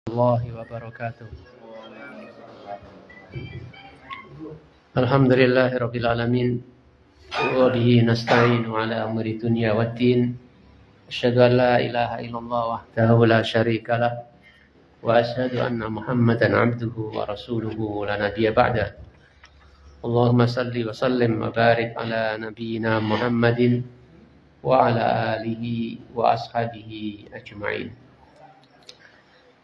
Warahmatullahi wabarakatuh. Alhamdulillahirabbil alamin wa bihi nasta'inu ala umuri dunya waddin. Asyhadu an la ilaha illallah wahdahu la syarika lah wa asyhadu anna Muhammadan 'abduhu wa rasuluhu la nabiyya ba'da. Allahumma salli wa sallim wa barik ala nabiyyina Muhammadin wa ala alihi wa ashabihi ajma'in.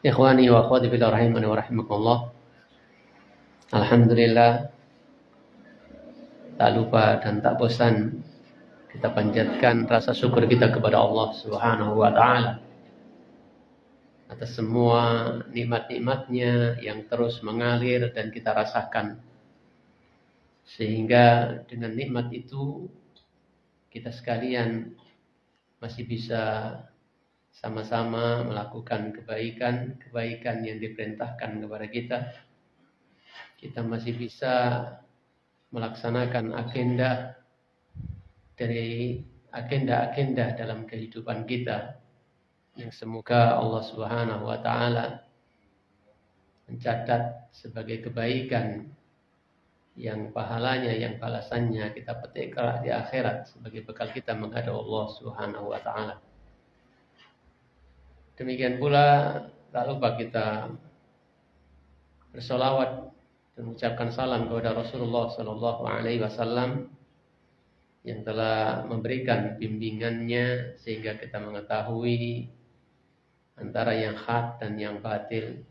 Ikhwani wa akhwati fillah rahimani wa rahimakumullah. Alhamdulillah, tak lupa dan tak bosan kita panjatkan rasa syukur kita kepada Allah Subhanahu wa taala atas semua nikmat-nikmatnya yang terus mengalir dan kita rasakan, sehingga dengan nikmat itu kita sekalian masih bisa sama-sama melakukan kebaikan yang diperintahkan kepada kita. Kita masih bisa melaksanakan agenda dari agenda-agenda dalam kehidupan kita yang semoga Allah Subhanahu wa taala mencatat sebagai kebaikan yang pahalanya, yang balasannya kita petik kelak di akhirat sebagai bekal kita menghadap Allah Subhanahu wa taala. Demikian pula tak lupa kita bersolawat dan mengucapkan salam kepada Rasulullah sallallahu alaihi wasallam yang telah memberikan bimbingannya sehingga kita mengetahui antara yang hak dan yang batil.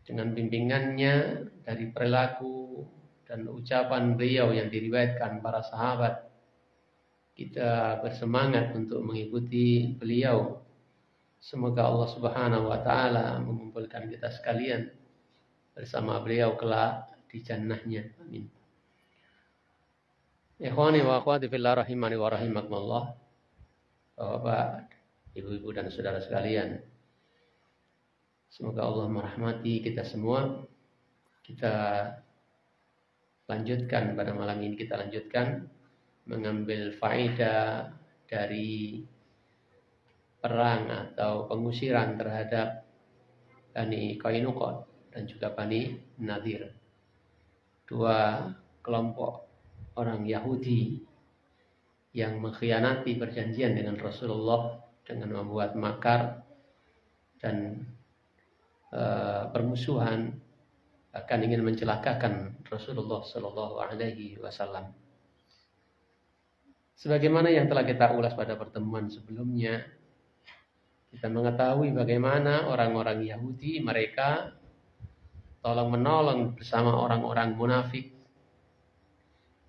Dengan bimbingannya dari perilaku dan ucapan beliau yang diriwayatkan para sahabat, kita bersemangat untuk mengikuti beliau. Semoga Allah Subhanahu wa taala mengumpulkan kita sekalian bersama beliau kelak di jannahnya. Amin. Ikhwani wa akhwati fillah rahimani wa rahimakumullah. Bapak, ibu-ibu dan saudara sekalian, semoga Allah merahmati kita semua. Kita lanjutkan pada malam ini, kita lanjutkan mengambil faedah dari perang atau pengusiran terhadap Bani Qainuqa dan juga Bani Nadir, dua kelompok orang Yahudi yang mengkhianati perjanjian dengan Rasulullah dengan membuat makar dan permusuhan, bahkan ingin mencelakakan Rasulullah Sallallahu Alaihi Wasallam. Sebagaimana yang telah kita ulas pada pertemuan sebelumnya, kita mengetahui bagaimana orang-orang Yahudi mereka tolong-menolong bersama orang-orang munafik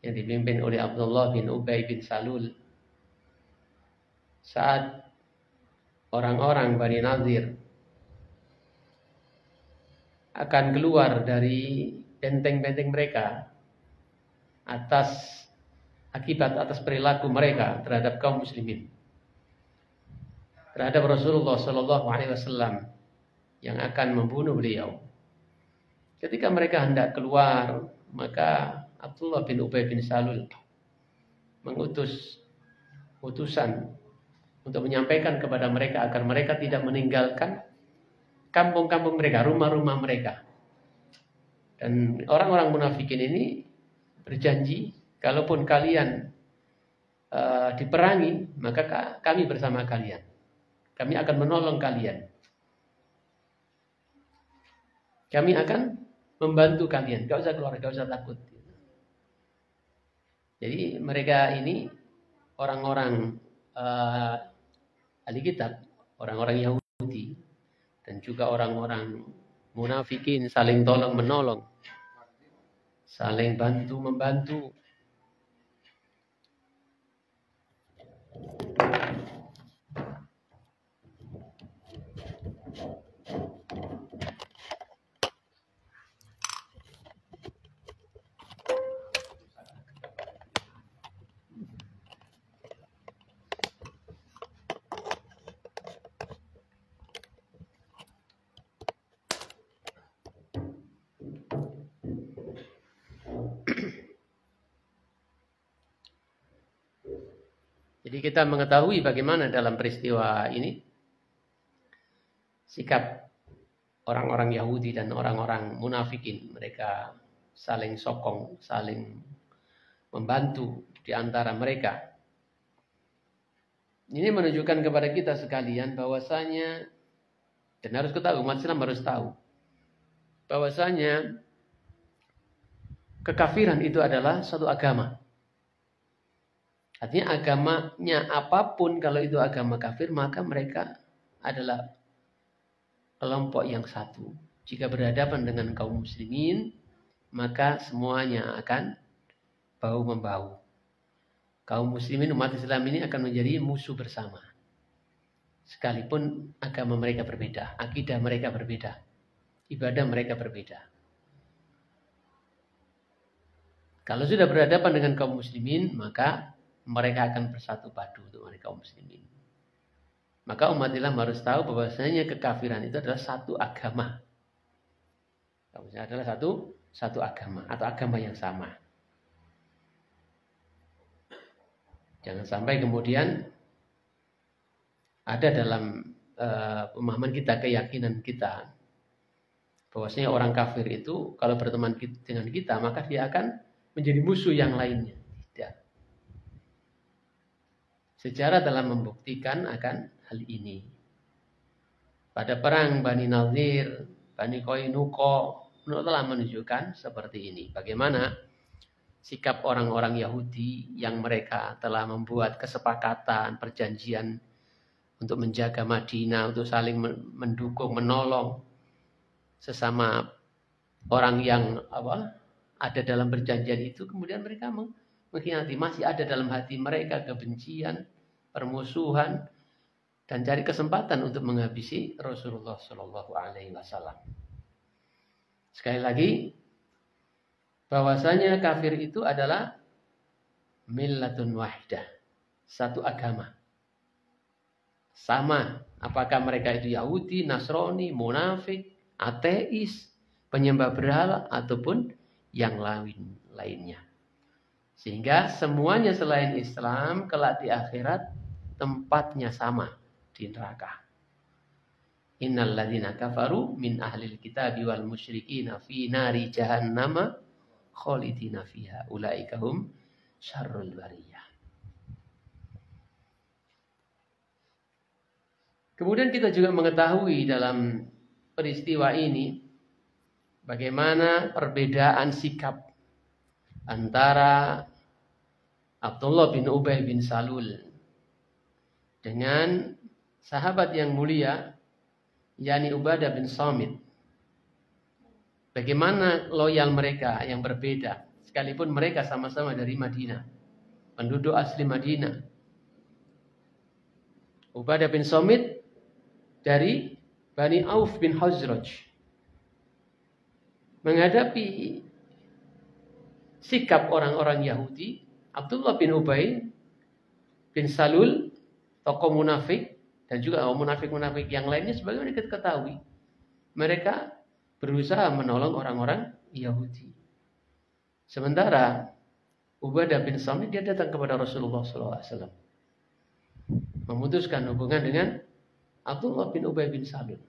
yang dipimpin oleh Abdullah bin Ubay bin Salul saat orang-orang Bani Nadir akan keluar dari benteng-benteng mereka akibat atas perilaku mereka terhadap kaum muslimin, terhadap Rasulullah Sallallahu Alaihi Wasallam yang akan membunuh beliau. Ketika mereka hendak keluar, maka Abdullah bin Ubay bin Salul mengutus utusan untuk menyampaikan kepada mereka agar mereka tidak meninggalkan kampung-kampung mereka, rumah-rumah mereka. Dan orang-orang munafikin ini berjanji, kalaupun kalian diperangi, maka kami bersama kalian. Kami akan menolong kalian. Kami akan membantu kalian. Gak usah keluar, gak usah takut. Jadi mereka ini orang-orang ahli kitab, orang-orang Yahudi, dan juga orang-orang munafikin saling tolong menolong, saling bantu membantu. Jadi kita mengetahui bagaimana dalam peristiwa ini sikap orang-orang Yahudi dan orang-orang munafikin. Mereka saling sokong, saling membantu di antara mereka. Ini menunjukkan kepada kita sekalian bahwasanya, dan harus ketahui, umat Islam harus tahu bahwasanya kekafiran itu adalah suatu agama. Artinya agamanya apapun, kalau itu agama kafir, maka mereka adalah kelompok yang satu. Jika berhadapan dengan kaum muslimin, maka semuanya akan bahu-membahu. Kaum muslimin umat Islam ini akan menjadi musuh bersama. Sekalipun agama mereka berbeda, akidah mereka berbeda, ibadah mereka berbeda. Kalau sudah berhadapan dengan kaum muslimin, maka mereka akan bersatu padu untuk kaum muslimin. Maka umat Islam harus tahu bahwasanya kekafiran itu adalah satu agama. Adalah satu agama atau agama yang sama. Jangan sampai kemudian ada dalam pemahaman kita, keyakinan kita, bahwasanya orang kafir itu kalau berteman dengan kita, maka dia akan menjadi musuh yang lainnya. Tidak. Sejarah telah membuktikan akan hal ini. Pada perang Bani Nadir, Bani Qainuqa, telah menunjukkan seperti ini. Bagaimana sikap orang-orang Yahudi yang mereka telah membuat kesepakatan, perjanjian untuk menjaga Madinah, untuk saling mendukung, menolong sesama orang yang ada dalam perjanjian itu. Kemudian mereka mengkhianati. Masih ada dalam hati mereka kebencian, permusuhan, dan cari kesempatan untuk menghabisi Rasulullah Shallallahu Alaihi Wasallam. Sekali lagi, bahwasanya kafir itu adalah millatun wahidah, satu agama. Sama, apakah mereka itu Yahudi, Nasrani, munafik, ateis, penyembah berhala, ataupun yang lainnya. Sehingga semuanya selain Islam kelak di akhirat tempatnya sama, di neraka. Innal ladzina kafaru min ahlil kitabi wal musyrikina fi nari jahannama khalidina fiha ulaika hum syarrul bariyah. Kemudian kita juga mengetahui dalam peristiwa ini bagaimana perbedaan sikap antara Abdullah bin Ubay bin Salul dengan sahabat yang mulia yakni Ubadah bin Samit. Bagaimana loyal mereka yang berbeda, sekalipun mereka sama-sama dari Madinah, penduduk asli Madinah. Ubadah bin Samit dari Bani Auf bin Khazraj. Menghadapi sikap orang-orang Yahudi, Abdullah bin Ubay bin Salul, tokoh munafik, dan juga munafik-munafik yang lainnya, sebagaimana kita ketahui, mereka berusaha menolong orang-orang Yahudi. Sementara Ubadah bin Samit, dia datang kepada Rasulullah SAW, memutuskan hubungan dengan Abdullah bin Ubay bin Salul.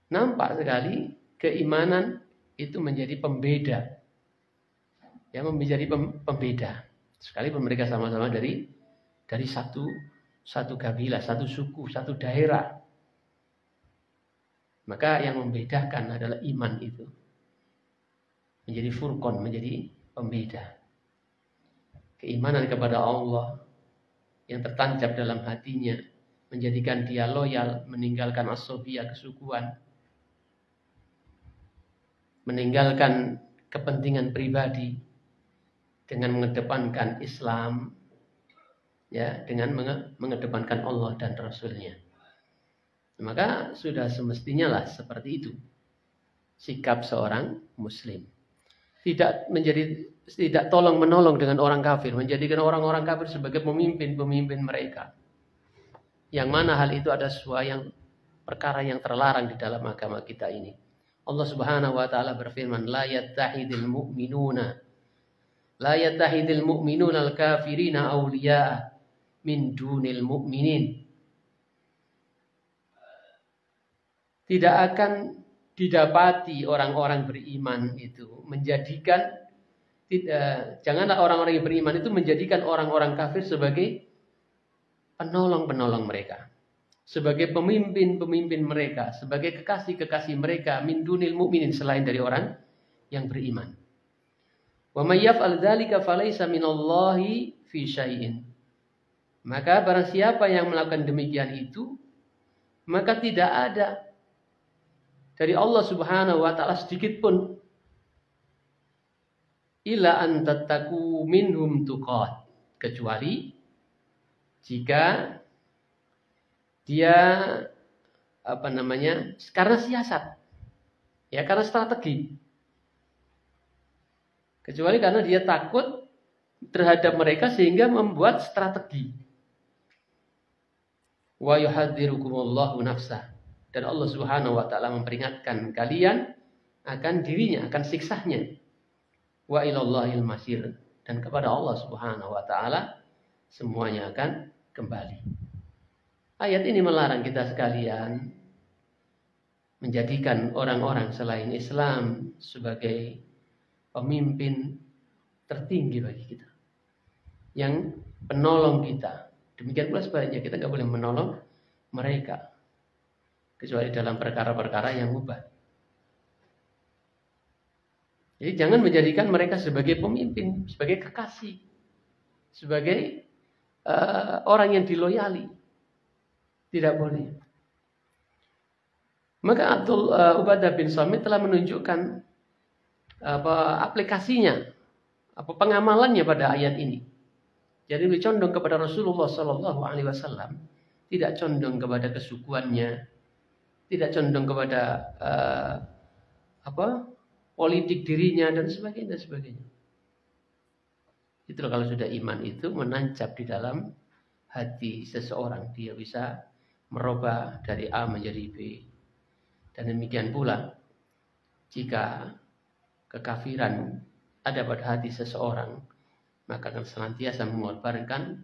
Nampak sekali keimanan itu menjadi pembeda, ya, menjadi pembeda. Sekalipun mereka sama-sama dari satu kabilah, satu suku, satu daerah. Maka yang membedakan adalah iman itu. Menjadi furqan, menjadi pembeda. Keimanan kepada Allah yang tertancap dalam hatinya menjadikan dia loyal, meninggalkan as-sobiyah, kesukuan, meninggalkan kepentingan pribadi dengan mengedepankan Islam, ya, dengan mengedepankan Allah dan Rasulnya. Maka sudah semestinya lah seperti itu sikap seorang Muslim. Tidak tolong menolong dengan orang kafir, menjadikan orang-orang kafir sebagai pemimpin mereka. Yang mana hal itu ada perkara yang terlarang di dalam agama kita ini. Allah Subhanahu wa taala berfirman, la yattahidil mu'minuna al-kafirina awliya'a min dunil mu'minin. tidak akan didapati orang-orang beriman itu menjadikan janganlah orang-orang yang beriman itu menjadikan orang-orang kafir sebagai penolong-penolong mereka, sebagai pemimpin-pemimpin mereka, sebagai kekasih-kekasih mereka min dunil mu'minin, selain dari orang yang beriman. Wa may yaf'al dzalika falaysa minallahi fi syai'in. Maka barang siapa yang melakukan demikian itu, maka tidak ada dari Allah Subhanahu wa taala sedikit pun illa an tattaku minhum tuqat, kecuali jika dia karena siasat, ya, karena strategi, kecuali karena dia takut terhadap mereka sehingga membuat strategi. Wa yuhadzirukumullahu nafsah, dan Allah Subhanahu wa taala memperingatkan kalian akan dirinya, akan siksanya. Wa ilallahil masir, dan kepada Allah Subhanahu wa taala semuanya akan kembali. Ayat ini melarang kita sekalian menjadikan orang-orang selain Islam sebagai pemimpin tertinggi bagi kita, yang penolong kita. Demikian pula sebaliknya, kita nggak boleh menolong mereka kecuali dalam perkara-perkara yang mubah. Jadi jangan menjadikan mereka sebagai pemimpin, sebagai kekasih, sebagai orang yang diloyali. Tidak boleh. Maka Abdul Ubadah bin Samit telah menunjukkan aplikasinya, pengamalannya pada ayat ini. Jadi lebih condong kepada Rasulullah Sallallahu Alaihi Wasallam, tidak condong kepada kesukuannya, tidak condong kepada politik dirinya dan sebagainya, dan sebagainya. Itulah kalau sudah iman itu menancap di dalam hati seseorang, dia bisa merubah dari A menjadi B. Dan demikian pula jika kekafiran ada pada hati seseorang, maka akan senantiasa mengobarkan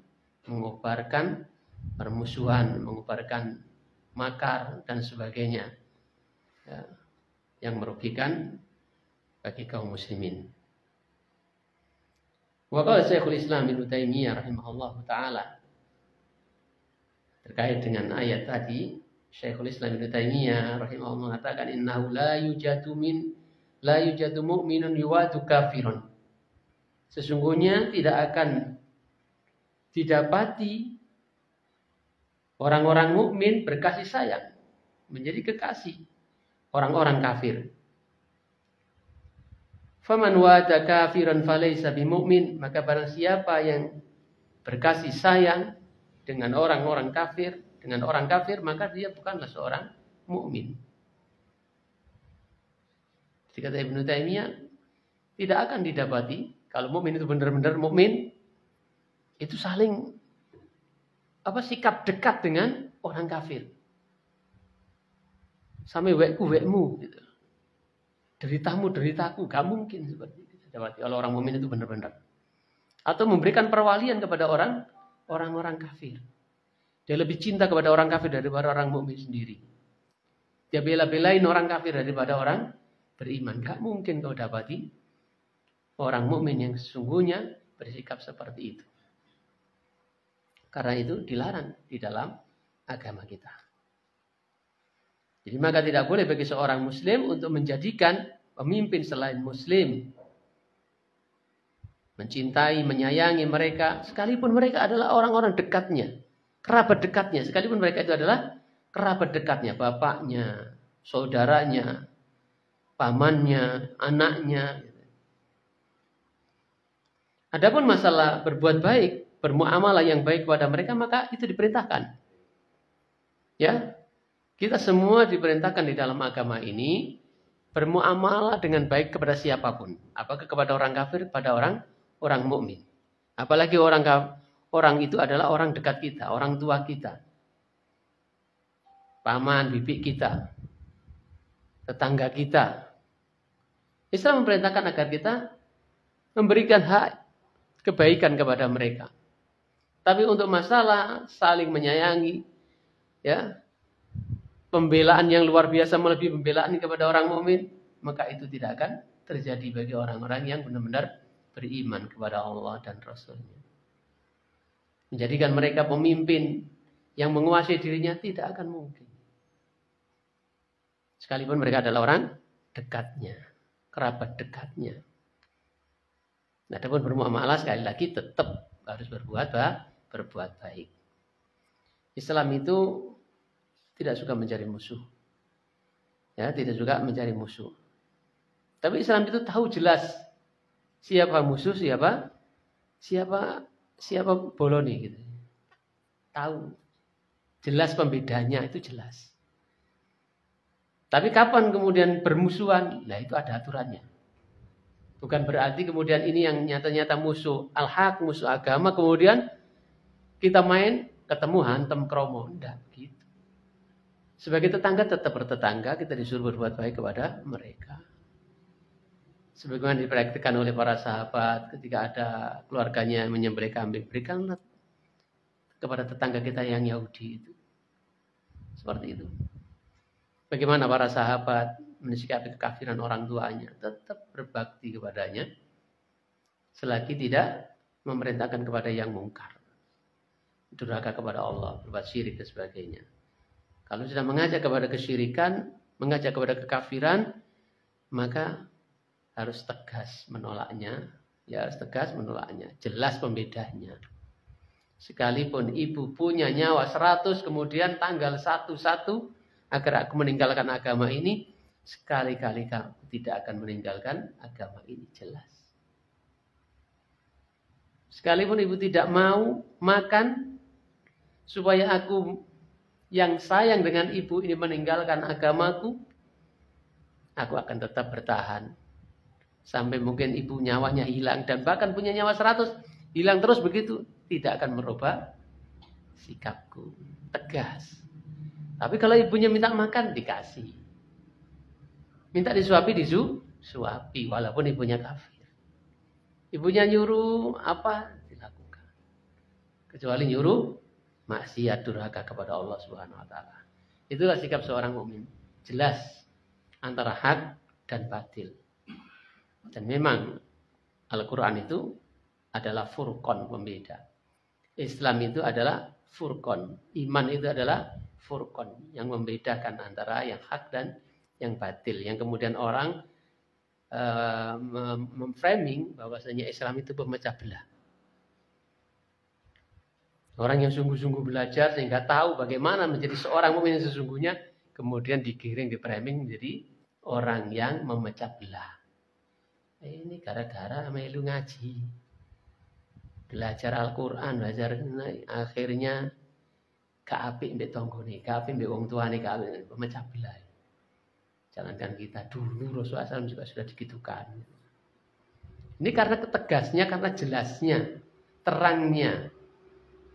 permusuhan, mengobarkan makar dan sebagainya, ya, yang merugikan bagi kaum muslimin. Wa qala Syekhul Islam Ibnu Taimiyah rahimahullahu taala terkait dengan ayat tadi, Syekhul Islam Ibnu Taimiyah rahimahullah mengatakan innahu la yujadu mu'minun yuwadu kafirun. Sesungguhnya tidak akan didapati orang-orang mukmin berkasih sayang, menjadi kekasih orang-orang kafir. Faman wada kafiran falaysa bimu'min, maka barang siapa yang berkasih sayang dengan orang-orang kafir, maka dia bukanlah seorang mukmin. Kata Ibnu Taimiyah, tidak akan didapati kalau mukmin itu benar-benar mukmin itu saling sikap dekat dengan orang kafir. Sampai wekmu gitu. Deritaku, gak mungkin seperti itu. Kalau orang mukmin itu benar-benar. Atau memberikan perwalian kepada orang-orang kafir. Dia lebih cinta kepada orang kafir daripada orang mukmin sendiri. Dia bela-belain orang kafir daripada orang beriman. Gak mungkin kau dapati orang mukmin yang sesungguhnya bersikap seperti itu. Karena itu dilarang di dalam agama kita. Jadi maka tidak boleh bagi seorang muslim untuk menjadikan pemimpin selain muslim. Mencintai, menyayangi mereka, sekalipun mereka adalah orang-orang dekatnya, kerabat dekatnya, sekalipun mereka itu adalah kerabat dekatnya, bapaknya, saudaranya, pamannya, anaknya. Adapun masalah berbuat baik, bermuamalah yang baik kepada mereka, maka itu diperintahkan. Ya, kita semua diperintahkan di dalam agama ini bermuamalah dengan baik kepada siapapun, apakah kepada orang kafir, kepada orang mukmin. Apalagi orang itu adalah orang dekat kita, orang tua kita, paman, bibi kita, tetangga kita. Islam memerintahkan agar kita memberikan hak kebaikan kepada mereka. Tapi untuk masalah saling menyayangi, ya, pembelaan yang luar biasa melebihi pembelaan kepada orang mukmin, maka itu tidak akan terjadi bagi orang-orang yang benar-benar beriman kepada Allah dan Rasul-Nya. Menjadikan mereka pemimpin yang menguasai dirinya tidak akan mungkin. Sekalipun mereka adalah orang dekatnya, kerabat dekatnya. Nah, adapun bermuamalah sekali lagi tetap harus berbuat baik. Islam itu tidak suka mencari musuh. Ya, tidak suka mencari musuh. Tapi Islam itu tahu jelas siapa musuh, siapa boloni gitu. Tahu. Jelas pembedanya itu jelas. Tapi kapan kemudian bermusuhan? Nah, itu ada aturannya. Bukan berarti kemudian ini yang nyata-nyata musuh al-haq, musuh agama, kemudian kita main ketemu hantem kromo. Enggak gitu. Sebagai tetangga tetap bertetangga, kita disuruh berbuat baik kepada mereka. Sebagaimana dipraktikkan oleh para sahabat ketika ada keluarganya menyembelih kambing, berikanlah kepada tetangga kita yang Yahudi itu. Seperti itu. Bagaimana para sahabat mensikapi kekafiran orang tuanya, tetap berbakti kepadanya selagi tidak memerintahkan kepada yang mungkar, durhaka kepada Allah, berbuat syirik dan sebagainya. Kalau sudah mengajak kepada kesyirikan, mengajak kepada kekafiran, maka harus tegas menolaknya, jelas pembedanya. Sekalipun ibu punya nyawa 100, kemudian tanggal 1/1 agar aku meninggalkan agama ini, sekali-kali kamu tidak akan meninggalkan agama ini, jelas. Sekalipun ibu tidak mau makan, supaya aku yang sayang dengan ibu ini meninggalkan agamaku, aku akan tetap bertahan. Sampai mungkin ibu nyawanya hilang, dan bahkan punya nyawa 100, hilang terus begitu, tidak akan merubah sikapku, tegas. Tapi kalau ibunya minta makan, dikasih. Minta disuapi, disuapi, walaupun ibunya kafir. Ibunya nyuruh apa, dilakukan. Kecuali nyuruh maksiat, durhaka kepada Allah Subhanahu wa taala. Itulah sikap seorang mukmin. Jelas antara hak dan batil. Dan memang Al-Qur'an itu adalah furqan, pembeda. Islam itu adalah furqan. Iman itu adalah furqan, yang membedakan antara yang hak dan yang batil. Yang kemudian orang memframing bahwasanya Islam itu pemecah belah. Orang yang sungguh-sungguh belajar sehingga tahu bagaimana menjadi seorang mukmin yang sesungguhnya, kemudian digiring, diframing menjadi orang yang memecah belah. Ini gara-gara melu ngaji, belajar Al-Quran, belajar akhirnya gak apik mbek tanggane, gak apik mbek wong tuane, gak apik, pemecah belah. Jangankan kita, dulu Rasulullah SAW juga sudah digitukan. Ini karena ketegasnya, karena jelasnya, terangnya.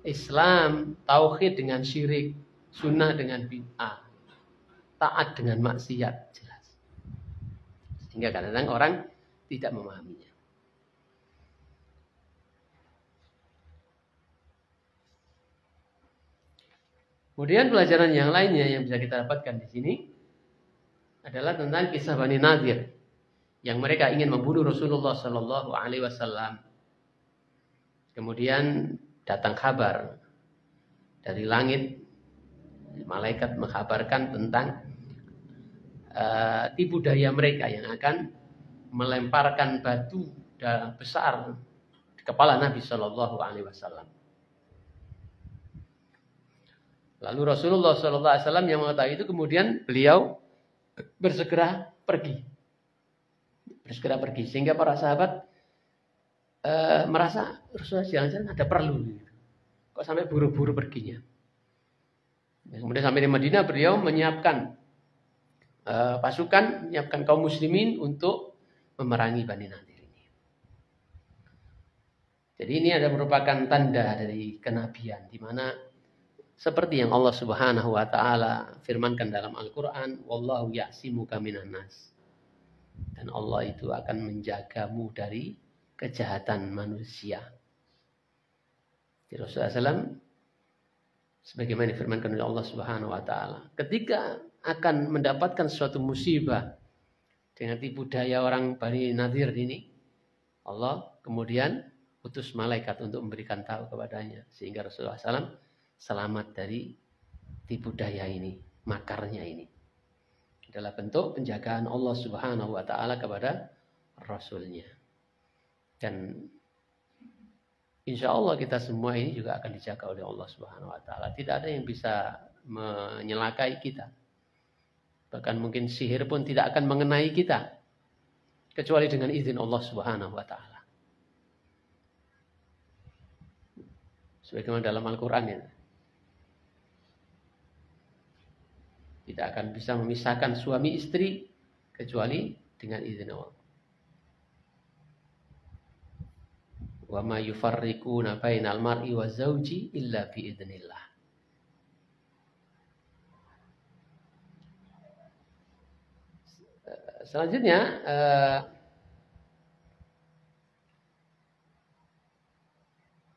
Islam, tauhid dengan syirik, sunnah dengan bid'ah, taat dengan maksiat, jelas. Sehingga kadang-kadang orang tidak memahaminya. Kemudian pelajaran yang lainnya yang bisa kita dapatkan di sini adalah tentang kisah Bani Nadir yang mereka ingin membunuh Rasulullah Sallallahu Alaihi Wasallam. Kemudian datang kabar dari langit, malaikat mengkabarkan tentang tipu daya mereka yang akan melemparkan batu besar di kepala Nabi Sallallahu Alaihi Wasallam. Lalu Rasulullah Sallallahu Alaihi Wasallam yang mengetahui itu, kemudian beliau bersegera pergi, sehingga para sahabat merasa Rasulullah jangan-jangan ada perlu, kok sampai buru-buru perginya. Kemudian sampai di Madinah beliau menyiapkan pasukan, menyiapkan kaum muslimin untuk memerangi Bani Nadir ini. Jadi ini ada merupakan tanda dari kenabian, di mana seperti yang Allah Subhanahu wa taala firmankan dalam Al-Qur'an, wallahu ya'simuka minan nas. Dan Allah itu akan menjagamu dari kejahatan manusia. Rasulullah SAW Sebagaimana difirmankan oleh Allah Subhanahu wa taala, ketika akan mendapatkan suatu musibah dengan tipu daya orang Bani Nadir ini, Allah kemudian utus malaikat untuk memberikan tahu kepadanya sehingga Rasulullah SAW selamat dari tipu daya ini, makarnya ini. Adalah bentuk penjagaan Allah Subhanahu wa taala kepada Rasulnya. Dan insya Allah kita semua ini juga akan dijaga oleh Allah Subhanahu wa taala. Tidak ada yang bisa menyelakai kita. Bahkan mungkin sihir pun tidak akan mengenai kita kecuali dengan izin Allah Subhanahu wa taala. Sebagaimana dalam Al-Qur'an ya. Tidak akan bisa memisahkan suami istri kecuali dengan izin Allah. Wa ma yufarriquna bainal mar'i wa zawji illa bi idznillah. Selanjutnya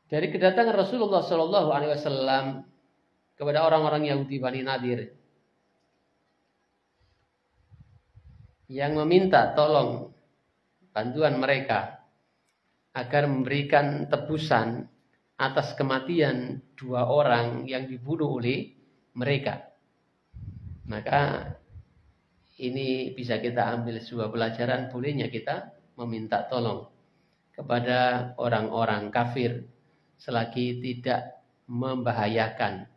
dari kedatangan Rasulullah Shallallahu Alaihi Wasallam kepada orang-orang Yahudi Bani Nadir yang meminta tolong bantuan mereka agar memberikan tebusan atas kematian 2 orang yang dibunuh oleh mereka. Maka ini bisa kita ambil sebuah pelajaran, bolehnya kita meminta tolong kepada orang-orang kafir selagi tidak membahayakan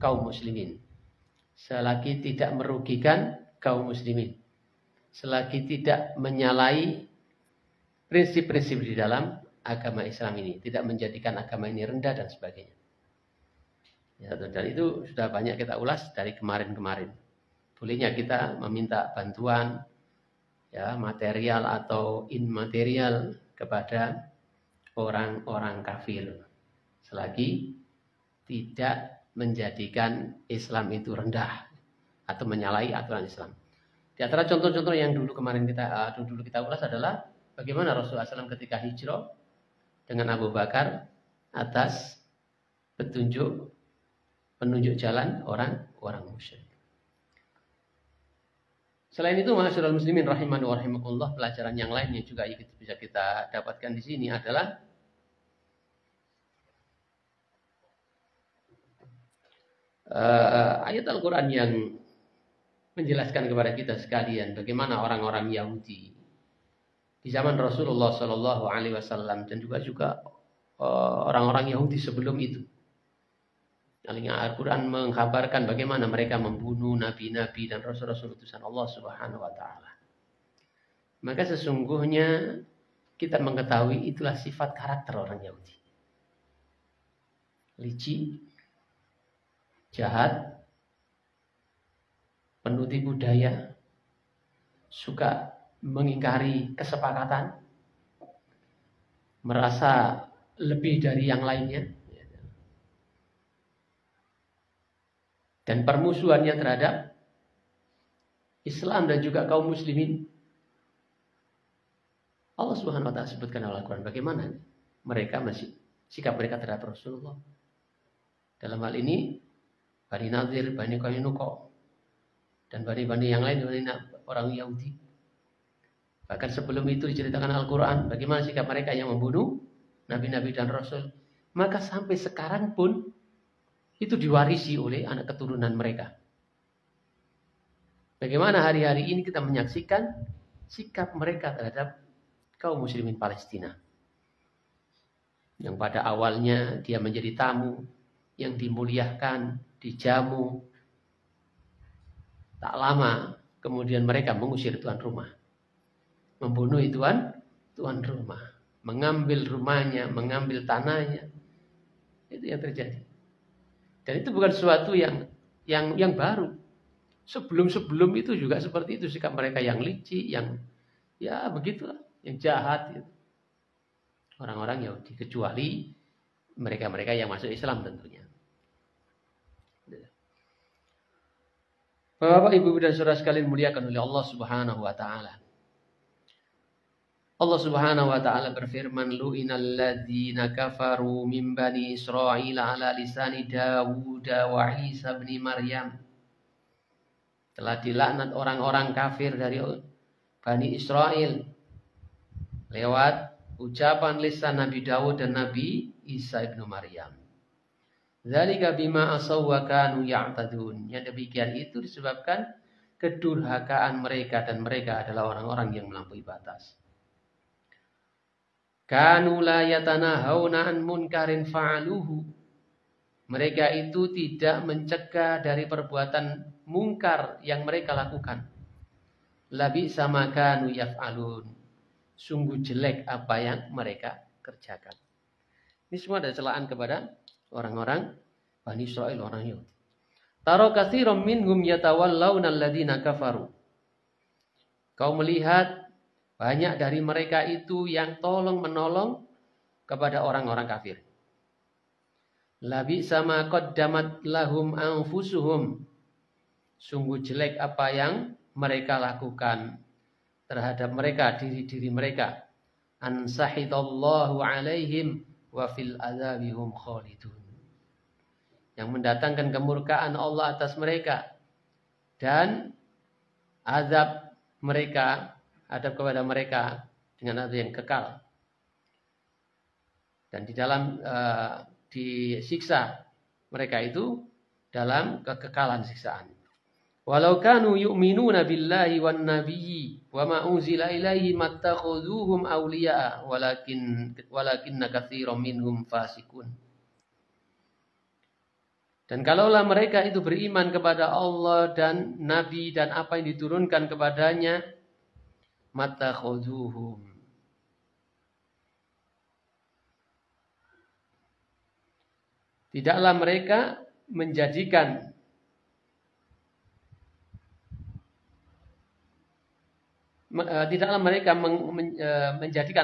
kaum muslimin, selagi tidak merugikan kaum muslimin, selagi tidak menyalahi prinsip-prinsip di dalam agama Islam ini, tidak menjadikan agama ini rendah dan sebagainya. Ya, dan itu sudah banyak kita ulas dari kemarin-kemarin. Bolehnya kita meminta bantuan ya, material atau immaterial kepada orang-orang kafir selagi tidak menjadikan Islam itu rendah atau menyalahi aturan Islam. Di antara contoh-contoh yang dulu kita ulas adalah bagaimana Rasulullah SAW ketika hijrah dengan Abu Bakar atas penunjuk jalan orang musyrik. Selain itu, ma'asyiral muslimin rahimani wa rahimakumullah, pelajaran yang lain yang juga bisa kita dapatkan di sini adalah ayat Al-Quran yang menjelaskan kepada kita sekalian bagaimana orang-orang Yahudi di zaman Rasulullah Shallallahu Alaihi Wasallam dan juga orang-orang Yahudi sebelum itu. Al-Quran mengkabarkan bagaimana mereka membunuh nabi-nabi dan rasul-rasul utusan Allah Subhanahu Wa Taala. Maka sesungguhnya kita mengetahui itulah sifat karakter orang Yahudi: licik, jahat, penuh tipu daya, suka mengingkari kesepakatan, merasa lebih dari yang lainnya, dan permusuhannya terhadap Islam dan juga kaum muslimin. Allah Subhanahu wa taala sebutkan dalam Al-Quran bagaimana sikap mereka terhadap Rasulullah. Dalam hal ini Bani Nadir, Bani Qainuqa, dan bani-bani yang lain, orang Yahudi. Bahkan sebelum itu diceritakan Al-Quran bagaimana sikap mereka yang membunuh nabi-nabi dan rasul. Maka sampai sekarang pun itu diwarisi oleh anak keturunan mereka. Bagaimana hari-hari ini kita menyaksikan sikap mereka terhadap kaum muslimin Palestina. Yang pada awalnya dia menjadi tamu yang dimuliakan, dijamu. Tak lama kemudian mereka mengusir tuan rumah, membunuh tuan rumah, mengambil rumahnya, mengambil tanahnya. Itu yang terjadi. Dan itu bukan sesuatu yang baru. Sebelum itu juga seperti itu sikap mereka, yang licik, yang ya begitulah, yang jahat gitu. Orang-orang Yahudi, kecuali mereka-mereka yang masuk Islam tentunya. Bapak, Ibu dan saudara sekalian muliakan oleh Allah Subhanahu wa taala. Allah Subhanahu wa taala berfirman, lu'inal ladzina kafaru min bani Israil ala lisani Dawud wa Isa bin Maryam. Telah dilaknat orang-orang kafir dari Bani Israel lewat ucapan lisan Nabi Dawud dan Nabi Isa bin Maryam. Dzalika bima asaw wa kanu ya'tadun. Yang demikian itu disebabkan kedurhakaan mereka dan mereka adalah orang-orang yang melampaui batas. Kanu la yatanahawna an munkarin fa'aluhu. Mereka itu tidak mencegah dari perbuatan mungkar yang mereka lakukan. Labi sama kanu yaf'alun. Sungguh jelek apa yang mereka kerjakan. Ini semua ada celaan kepada orang-orang Bani Israil, orang Yahudi. Taro katsiran minhum yatawallawna alladziina kafaru. Kau melihat banyak dari mereka itu yang tolong-menolong kepada orang-orang kafir. Labi sama qaddamat lahum anfusuhum. Sungguh jelek apa yang mereka lakukan terhadap mereka, diri-diri mereka. Ansahidallahu alaihim wa fil azabihum khalidun. Yang mendatangkan kemurkaan Allah atas mereka dan azab mereka, adab kepada mereka dengan azab yang kekal. Dan di dalam disiksa mereka itu dalam kekekalan siksaan. Walau kanu yu'minuna billahi wan nabiyyi wa ma unzila ilaihi mattakhuduhum awliya'a walakinna katsiran minhum fasikun. Dan kalaulah mereka itu beriman kepada Allah dan Nabi dan apa yang diturunkan kepadanya, mattakhuduhum, tidaklah mereka menjadikan menjadikan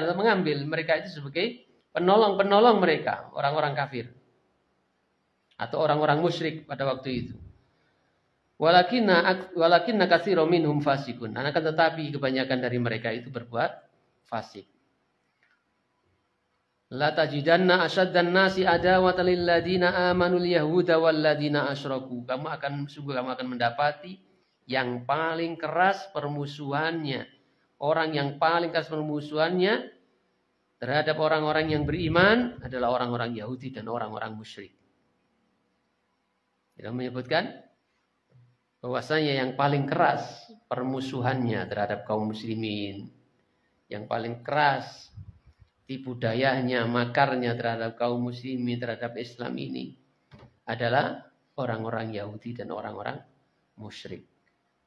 atau mengambil mereka itu sebagai penolong-penolong mereka, orang-orang kafir atau orang-orang musyrik pada waktu itu. Walakinna katsiran minhum fasikun. Akan tetapi kebanyakan dari mereka itu berbuat fasik. La tajidanna asyaddan nasi adawatan lil ladzina amanul yahuda wal ladzina asyraku. Kamu akan mendapati yang paling keras permusuhannya, orang yang paling keras permusuhannya terhadap orang-orang yang beriman adalah orang-orang Yahudi dan orang-orang musyrik. Dia menyebutkan bahwasanya yang paling keras permusuhannya terhadap kaum muslimin, yang paling keras tipu dayanya, makarnya terhadap kaum muslimin, terhadap Islam ini adalah orang-orang Yahudi dan orang-orang musyrik.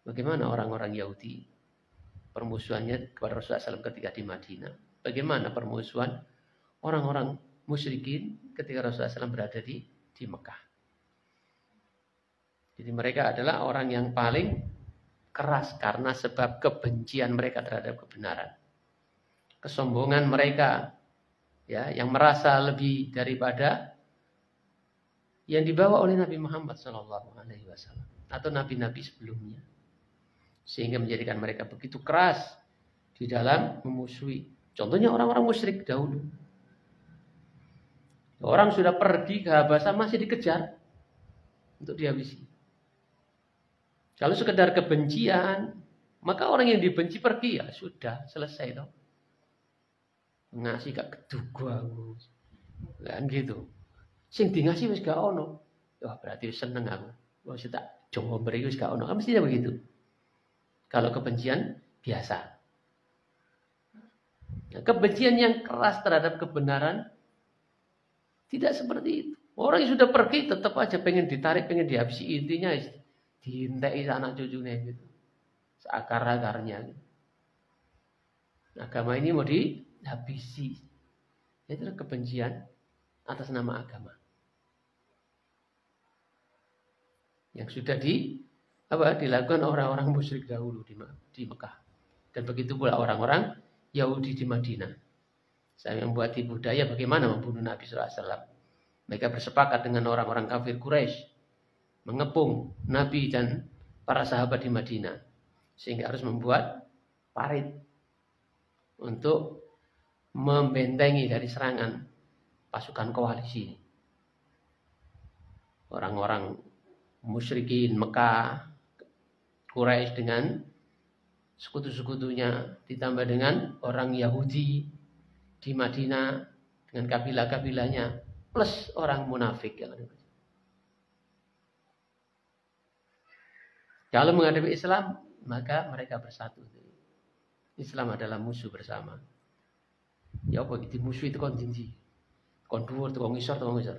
Bagaimana orang-orang Yahudi permusuhannya kepada Rasulullah SAW ketika di Madinah? Bagaimana permusuhan orang-orang musyrikin ketika Rasulullah SAW berada di Mekah? Jadi mereka adalah orang yang paling keras karena sebab kebencian mereka terhadap kebenaran. Kesombongan mereka, ya, yang merasa lebih daripada yang dibawa oleh Nabi Muhammad SAW atau nabi-nabi sebelumnya, sehingga menjadikan mereka begitu keras di dalam memusuhi. Contohnya orang-orang musyrik dahulu. Orang sudah pergi ke Habasah masih dikejar untuk dihabisi. Kalau sekedar kebencian, maka orang yang dibenci pergi, ya sudah, selesai toh. Ngasih gak keduga aku. Kan gitu. Sing di ngasih wis gak ono. Wah, berarti seneng aku. Wah, wis tak coba beri wis gak ono. Kan mestinya begitu. Kalau kebencian biasa. Nah, kebencian yang keras terhadap kebenaran tidak seperti itu. Orang yang sudah pergi tetap aja pengen ditarik, pengen dihabisi, intinya diintai anak cucunya gitu. Seakar-akarnya gitu. Agama ini mau dihabisi. Itu kebencian atas nama agama. Yang sudah dilakukan orang-orang musyrik dahulu di Mekah. Dan begitu pula orang-orang Yahudi di Madinah. Saya membuat tipu daya bagaimana membunuh Nabi SAW. Mereka bersepakat dengan orang-orang kafir Quraisy mengepung Nabi dan para sahabat di Madinah, sehingga harus membuat parit untuk membentengi dari serangan pasukan koalisi. Orang-orang musyrikin Mekah, Quraisy dengan sekutu-sekutunya, ditambah dengan orang Yahudi di Madinah dengan kabilah-kabilahnya, plus orang munafik. Kalau menghadapi Islam, maka mereka bersatu. Islam adalah musuh bersama. Ya apa itu musuh itu kon tinggi, kon dhuwur, kon ngisor, kon ngisor.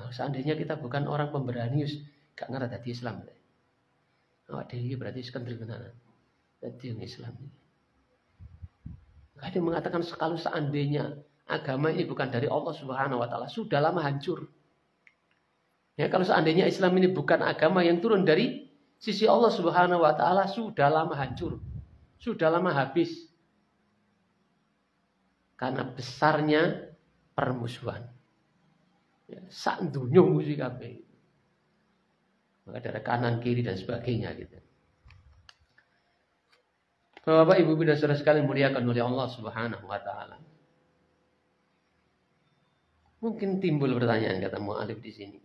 Seandainya kita bukan orang pemberani, gak ngerti hati Islam. Ini berarti sekendri kenanan. Jadi yang Islam ini. Ada yang mengatakan kalau seandainya agama ini bukan dari Allah Subhanahu Wa Taala, sudah lama hancur. Ya, kalau seandainya Islam ini bukan agama yang turun dari sisi Allah Subhanahu Wa Taala, sudah lama hancur, sudah lama habis. Karena besarnya permusuhan. Ya, sak dunya musuh kabeh. Maka dari kanan kiri dan sebagainya gitu. Bapak Ibu dan saudara sekalian muliakan oleh Allah Subhanahu Wa Taala. Mungkin timbul pertanyaan kata mu'alif di sini.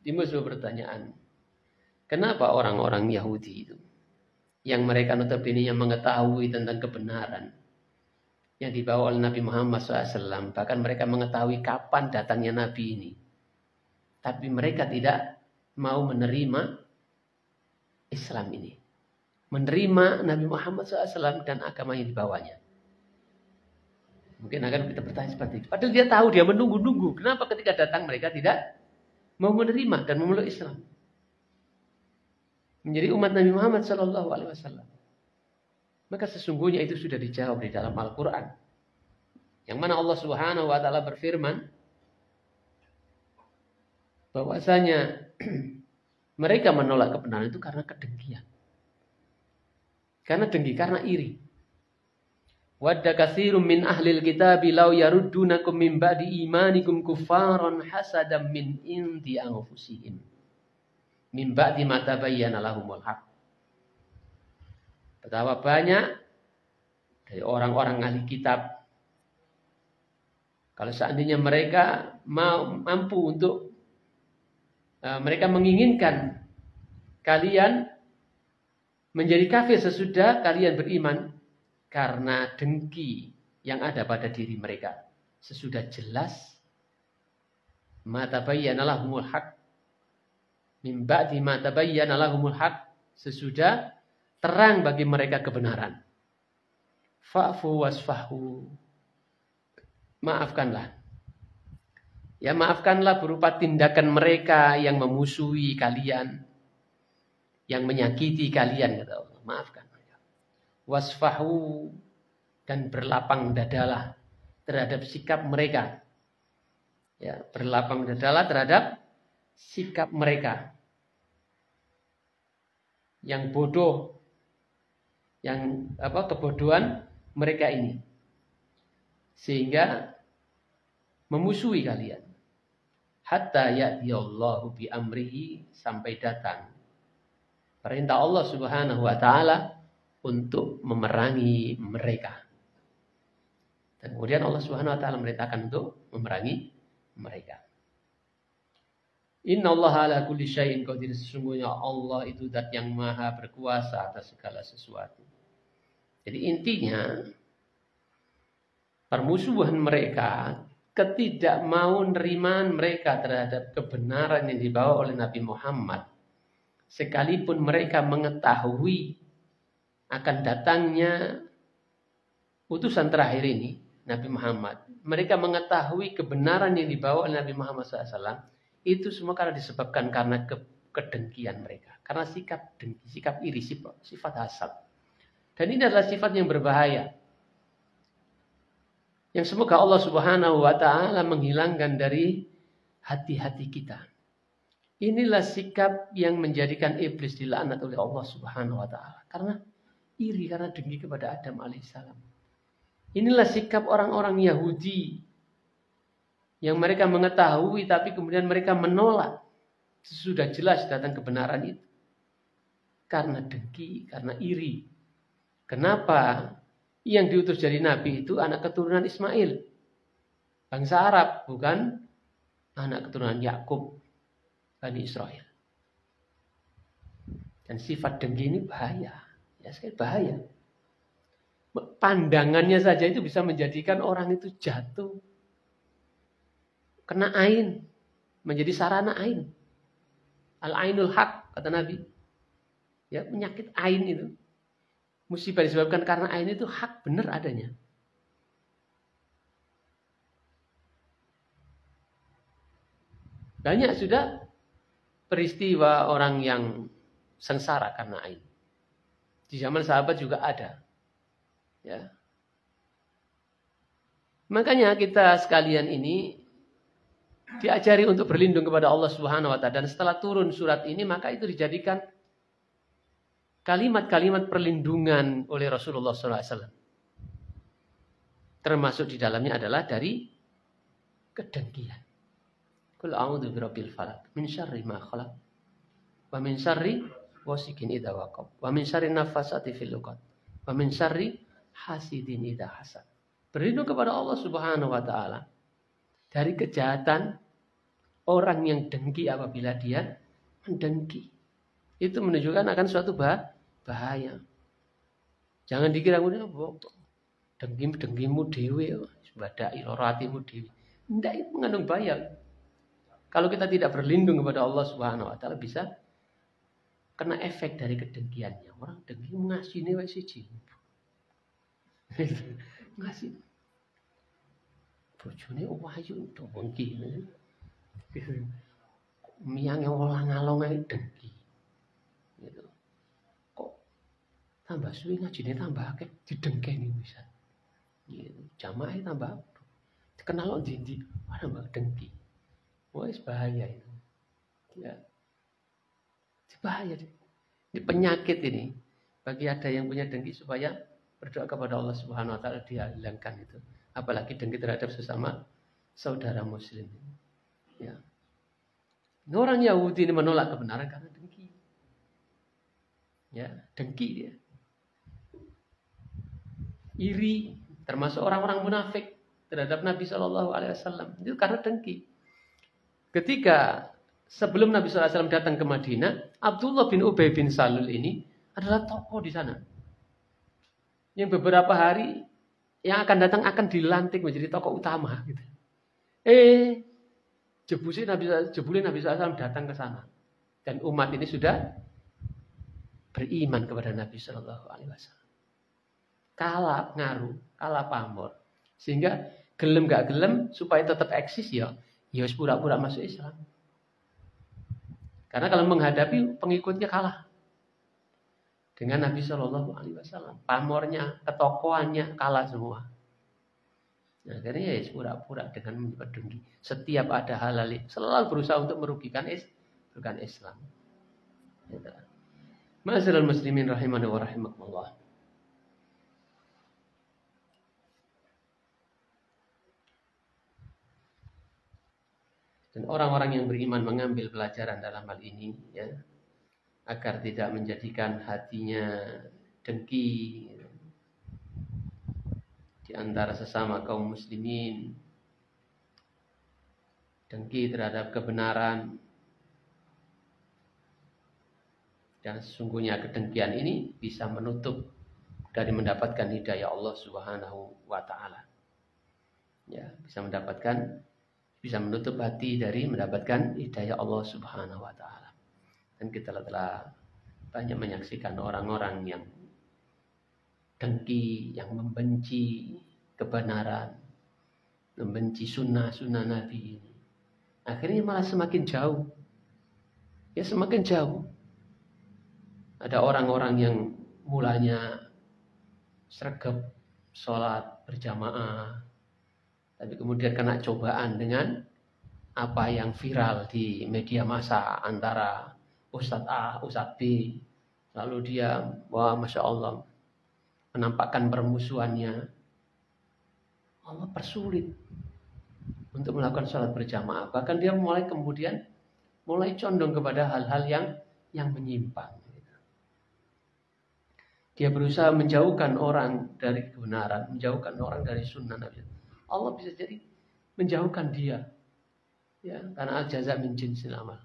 Timbul sebuah pertanyaan. Kenapa orang-orang Yahudi itu yang mereka notabene yang mengetahui tentang kebenaran yang dibawa oleh Nabi Muhammad SAW, bahkan mereka mengetahui kapan datangnya Nabi ini, tapi mereka tidak mau menerima Islam ini, menerima Nabi Muhammad SAW dan agama yang dibawanya. Mungkin akan kita bertanya seperti itu. Padahal dia tahu, dia menunggu-nunggu. Kenapa ketika datang mereka tidak mau menerima dan memeluk Islam, menjadi umat Nabi Muhammad SAW? Maka sesungguhnya itu sudah dijawab di dalam Al-Quran. Yang mana Allah Subhanahu Wa Taala berfirman bahwasanya mereka menolak kebenaran itu karena kedengkian. Karena dengki, karena iri. Wadda katsirum min ahlil kitabi law yaruddunakum min ba'di imanikum kuffaran hasadam min indi anfusihim min ba'di ma tabayyana lahumul haq. Betapa banyak dari orang-orang ahli kitab, kalau seandainya mereka mampu untuk mereka menginginkan kalian menjadi kafir sesudah kalian beriman, karena dengki yang ada pada diri mereka sesudah jelas ma tabayyana lahumul haq min ba'di ma tabayyana lahumul haq, sesudah terang bagi mereka kebenaran. Fa'fu wasfahu. Maafkanlah. Ya, maafkanlah berupa tindakan mereka yang memusuhi kalian, yang menyakiti kalian, kata Allah. Maafkan. Wasfahu, dan berlapang dadalah terhadap sikap mereka. Ya, berlapang dadalah terhadap sikap mereka yang bodoh, yang kebodohan mereka ini, sehingga memusuhi kalian. Hatta ya'tiyallahu bi amrihi, sampai datang perintah Allah Subhanahu Wa Taala untuk memerangi mereka. Dan kemudian Allah Subhanahu Wa Taala merintahkan untuk memerangi mereka. Inna Allah ala kulli syai'in qadir. Sesungguhnya Allah itu zat yang maha berkuasa atas segala sesuatu. Jadi intinya permusuhan mereka, ketidakmau nerimaan mereka terhadap kebenaran yang dibawa oleh Nabi Muhammad, sekalipun mereka mengetahui akan datangnya utusan terakhir ini, Nabi Muhammad, mereka mengetahui kebenaran yang dibawa oleh Nabi Muhammad SAW, itu semua karena disebabkan karena kedengkian mereka, karena sikap dengki, sikap iri, sifat hasad. Dan ini adalah sifat yang berbahaya, yang semoga Allah Subhanahu Wa Taala menghilangkan dari hati-hati kita. Inilah sikap yang menjadikan iblis dilaknat oleh Allah Subhanahu Wa Taala, karena iri, karena dengki kepada Adam alaihissalam. Inilah sikap orang-orang Yahudi yang mereka mengetahui tapi kemudian mereka menolak sesudah jelas datang kebenaran itu, karena dengki, karena iri. Kenapa Yang diutus jadi nabi itu anak keturunan Ismail. Bangsa Arab, bukan anak keturunan Yakub, Bani Israel. Dan sifat dengki ini bahaya. Ya, sekali bahaya. Pandangannya saja itu bisa menjadikan orang itu jatuh. Kena ain. Menjadi sarana ain. Al-ainul haq, kata Nabi. Ya, penyakit ain itu. Musibah disebabkan karena ain itu hak, benar adanya. Banyak sudah peristiwa orang yang sengsara karena ain. Di zaman sahabat juga ada. Ya. Makanya kita sekalian ini diajari untuk berlindung kepada Allah Subhanahu wa taala, dan setelah turun surat ini maka itu dijadikan kalimat-kalimat perlindungan oleh Rasulullah SAW. Termasuk di dalamnya adalah dari kedengkian. Qul a'udzu birabbil falaq min syarri ma khalaq wa min syarri ghasikin idza waqab wa min syarri nafasati fil 'uqad wa min syarri hasidin idza hasad. Berlindung kepada Allah Subhanahu wa taala dari kejahatan orang yang dengki apabila dia mendengki. Itu menunjukkan akan suatu bahaya. Jangan dikira dengkimu dewe, badai loratimu dewe. Tidak, itu mengandung bahaya. Kalau kita tidak berlindung kepada Allah Subhanahu wa taala bisa kena efek dari kedengkiannya. Orang dengki ngasih wae siji. Ngasih. Bojone wayu to dengki. Miyang yang olang-along ae dengki. Gitu. Kok tambah suwi ngajine tambah akeh didengkeni bisa. Gitu. Jamaah tambah dikenal kok ndi-ndi, tambah dengki. Wes bahaya itu. Ya. Bahaya. Ini penyakit ini. Bagi ada yang punya dengki supaya berdoa kepada Allah Subhanahu wa taala dia hilangkan itu. Apalagi dengki terhadap sesama saudara muslim. Ya. Orang Yahudi ini menolak kebenaran karena dengki. Ya, dengki dia. Iri, termasuk orang-orang munafik terhadap Nabi Shallallahu alaihi wasallam. Itu karena dengki. Ketika sebelum Nabi SAW datang ke Madinah, Abdullah bin Ubay bin Salul ini adalah tokoh di sana. Yang beberapa hari yang akan datang akan dilantik menjadi tokoh utama. Gitu. Jebule Nabi SAW datang ke sana. Dan umat ini sudah beriman kepada Nabi SAW. Kalah ngaruh, kalah pamor. Sehingga gelem gak gelem supaya tetap eksis ya pura-pura masuk Islam. Karena kalau menghadapi pengikutnya kalah dengan Nabi Shallallahu Alaihi Wasallam, pamornya, ketokohannya kalah semua. Nah, akhirnya ya pura-pura dengan menyebut dengki. Setiap ada halal selalu berusaha untuk merugikan Islam. Ma'asyiral muslimin rahimani wa rahimakumullah. Dan orang-orang yang beriman mengambil pelajaran dalam hal ini, ya, agar tidak menjadikan hatinya dengki di antara sesama kaum muslimin, dengki terhadap kebenaran. Dan sesungguhnya kedengkian ini bisa menutup dari mendapatkan hidayah Allah Subhanahu wa taala. Ya, bisa menutup hati dari mendapatkan hidayah Allah Subhanahu wa taala. Dan kita telah banyak menyaksikan orang-orang yang dengki, yang membenci kebenaran, membenci sunnah Nabi ini. Akhirnya malah semakin jauh. Ya, semakin jauh. Ada orang-orang yang mulanya sregep sholat berjamaah, tapi kemudian kena cobaan dengan apa yang viral di media massa antara Ustadz A, Ustadz B. Lalu dia, wah Masya Allah, menampakkan permusuhannya. Allah persulit untuk melakukan sholat berjamaah. Bahkan dia mulai condong kepada hal-hal yang menyimpang. Dia berusaha menjauhkan orang dari kebenaran, menjauhkan orang dari sunnah Nabi. Allah bisa jadi menjauhkan dia. Ya, karena al-jaza min jinsil amal.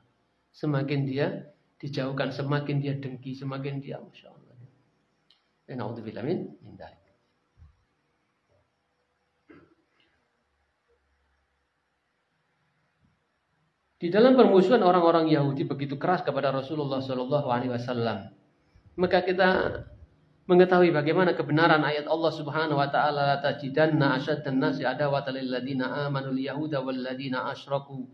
Semakin dia dijauhkan, semakin dia dengki, semakin dia Masya Allah. Na'udzubillah min dzalik. Di dalam permusuhan orang-orang Yahudi begitu keras kepada Rasulullah SAW, maka kita mengetahui bagaimana kebenaran ayat Allah Subhanahu wa taala, la tajidanna asyaddan nasi adawatan lil ladina amanu yahuda wal ladina asyraku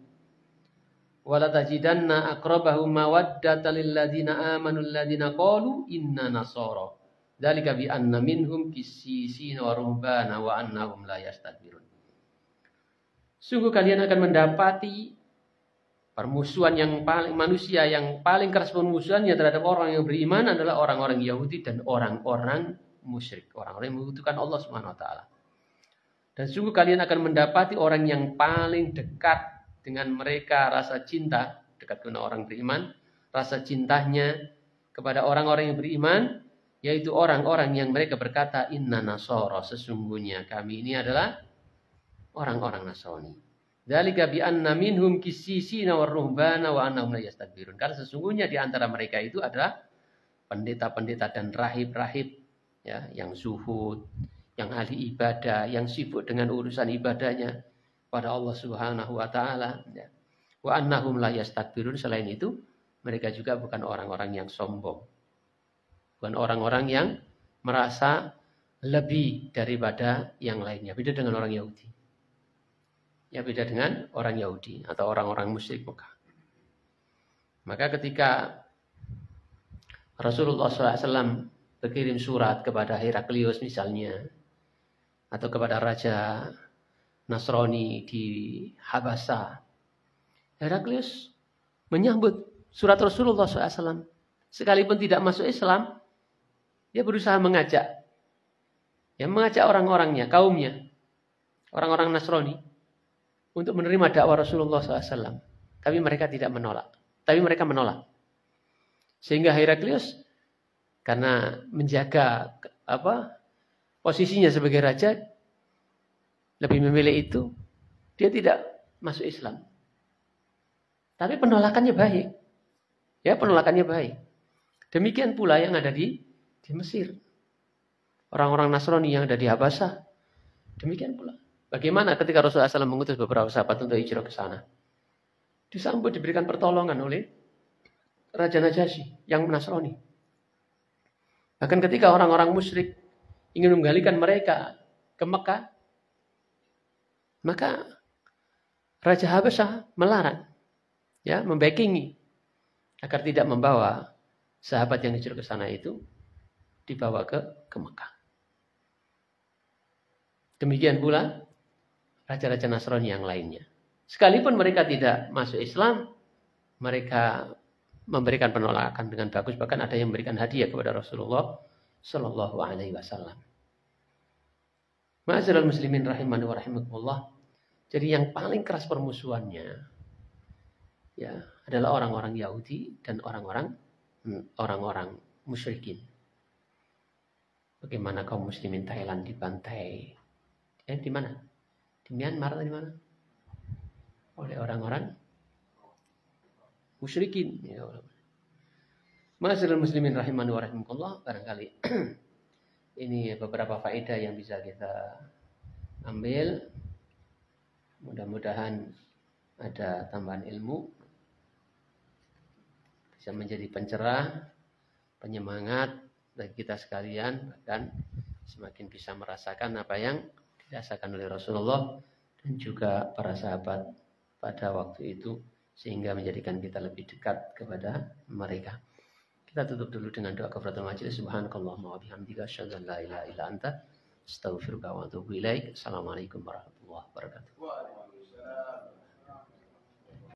wa la tajidanna aqrabahum mawaddatan lil ladina amanu alladina qalu inna nasara dzalika bi anna minhum qissisina wa ruhbana wa annahum la yastakbirun. Sungguh kalian akan mendapati permusuhan yang paling, manusia yang paling keras permusuhannya terhadap orang yang beriman adalah orang-orang Yahudi dan orang-orang musyrik, orang-orang yang membutuhkan Allah Subhanahu wa taala. Dan sungguh kalian akan mendapati orang yang paling dekat dengan mereka rasa cinta, dekat dengan orang beriman, rasa cintanya kepada orang-orang yang beriman, yaitu orang-orang yang mereka berkata inna nasara, sesungguhnya kami ini adalah orang-orang Nasrani. Dzalika bi anna minhum qissisina war ruhbana wa annahum la yastakbirun. Karena sesungguhnya di antara mereka itu adalah pendeta-pendeta dan rahib-rahib, ya, yang zuhud, yang ahli ibadah, yang sibuk dengan urusan ibadahnya pada Allah Subhanahu wa taala, ya. Wa annahum la yastakbirun. Selain itu, mereka juga bukan orang-orang yang sombong. Bukan orang-orang yang merasa lebih daripada yang lainnya. Beda dengan orang Yahudi. Ya, beda dengan orang Yahudi atau orang-orang musyrik Mekah. Maka ketika Rasulullah SAW berkirim surat kepada Heraklius misalnya, atau kepada Raja Nasrani di Habasa, Heraklius menyambut surat Rasulullah SAW. Sekalipun tidak masuk Islam, dia berusaha mengajak orang-orangnya, kaumnya, orang-orang Nasrani, untuk menerima dakwah Rasulullah SAW. Tapi mereka tidak menolak. Tapi mereka menolak. Sehingga Heraklius, karena menjaga posisinya sebagai raja, lebih memilih itu, dia tidak masuk Islam. Tapi penolakannya baik. Ya, penolakannya baik. Demikian pula yang ada di Mesir. Orang-orang Nasrani yang ada di Habasah. Demikian pula. Bagaimana ketika Rasulullah SAW mengutus beberapa sahabat untuk hijrah ke sana? Disambut, diberikan pertolongan oleh Raja Najasyi yang Nasrani. Bahkan ketika orang-orang musyrik ingin menggalikan mereka ke Mekah, maka Raja Habasah melarang, ya, membackingi agar tidak membawa sahabat yang hijrah ke sana itu dibawa ke Mekah. Demikian pula raja-raja Nasrani yang lainnya. Sekalipun mereka tidak masuk Islam, mereka memberikan penolakan dengan bagus. Bahkan ada yang memberikan hadiah kepada Rasulullah Sallallahu Alaihi Wasallam. Ma'asyiral muslimin rahimani wa rahimakumullah. Jadi yang paling keras permusuhannya, ya, adalah orang-orang Yahudi dan orang-orang musyrikin. Bagaimana kaum muslimin Thailand dibantai? Di mana? Di Myanmar atau di mana? Oleh orang-orang musyrikin. Ya, Ma'asyiral muslimin rahimani wa rahimakumullah, barangkali ini beberapa faedah yang bisa kita ambil. Mudah-mudahan ada tambahan ilmu, bisa menjadi pencerah, penyemangat bagi kita sekalian, dan semakin bisa merasakan apa yang dirasakan oleh Rasulullah dan juga para sahabat pada waktu itu, sehingga menjadikan kita lebih dekat kepada mereka. Kita tutup dulu dengan doa kafaratul majelis. Subhanakallahumma wa bihamdika asyhadu an la ilaha illa anta astaghfiruka wa atubu ilaik. Assalamualaikum warahmatullahi wabarakatuh.